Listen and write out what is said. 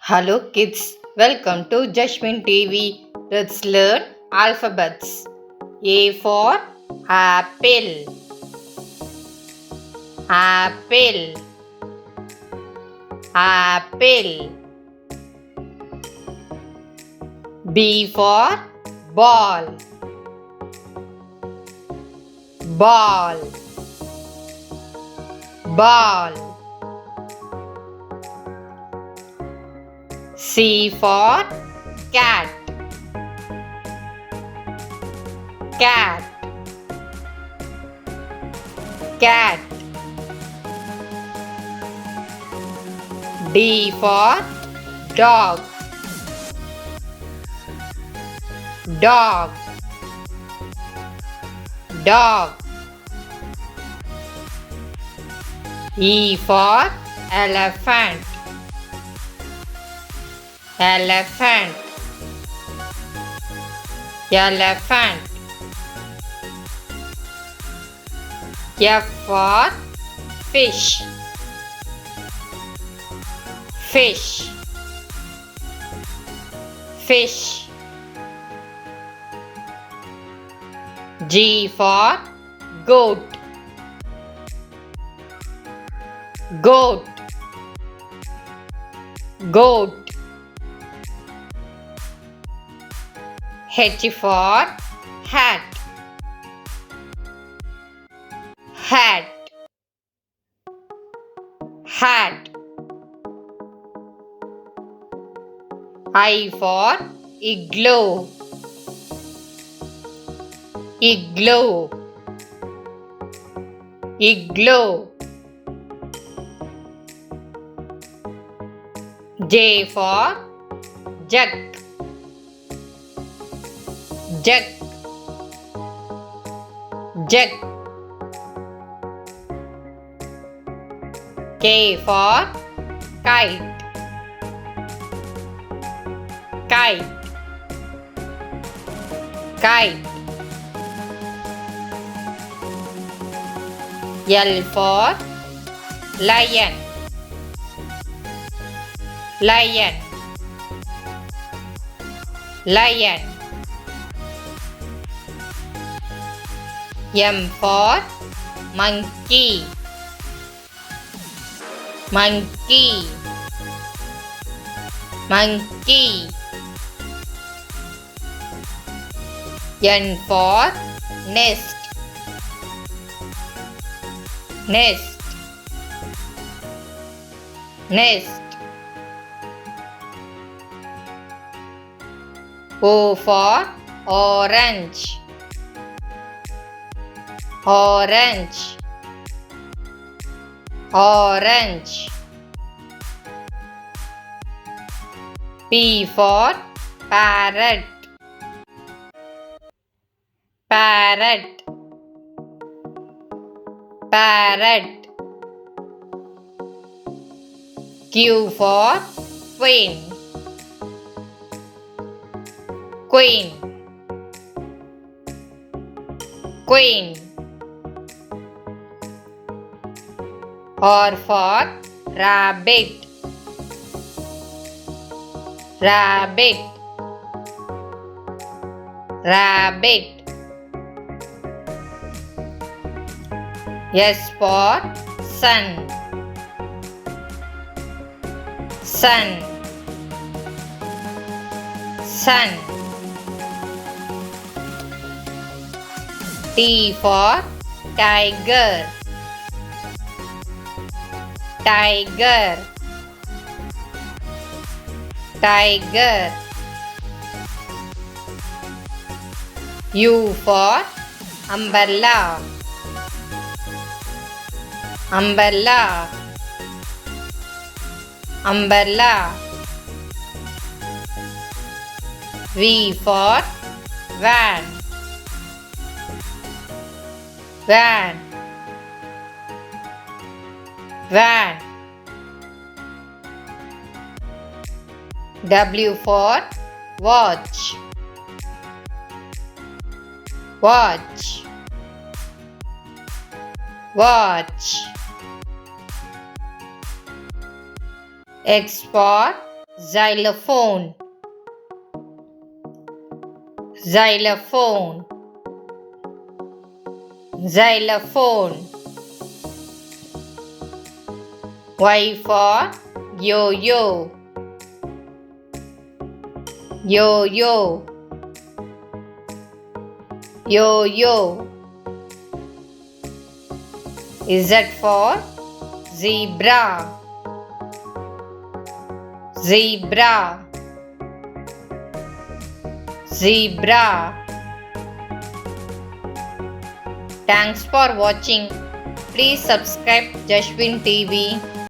Hello kids, welcome to Jashwin TV. Let's learn alphabets. A for apple, apple, apple. B for ball, ball, ball. C for cat, cat, cat. D for dog, dog, dog. E for elephant, elephant, elephant. F for fish, fish, fish. G for goat, goat, goat. H for hat, hat, hat. I for igloo, igloo, igloo. J for jug, jug, jug. K for kite, kite, kite. L for lion, lion, lion. M for monkey, monkey, monkey. N for nest, nest, nest. O for orange, orange, orange. P for parrot, parrot, parrot. Q for queen, queen, queen. R for rabbit, rabbit, rabbit. S for sun, sun, sun. T for tiger, tiger, tiger. U for umbrella, umbrella, umbrella. V for van, van, van. W for watch, watch, watch. X for xylophone, xylophone, xylophone. Y for yo-yo, yo-yo, yo-yo. Z for zebra, zebra, zebra. Thanks for watching. Please subscribe Jashwin TV.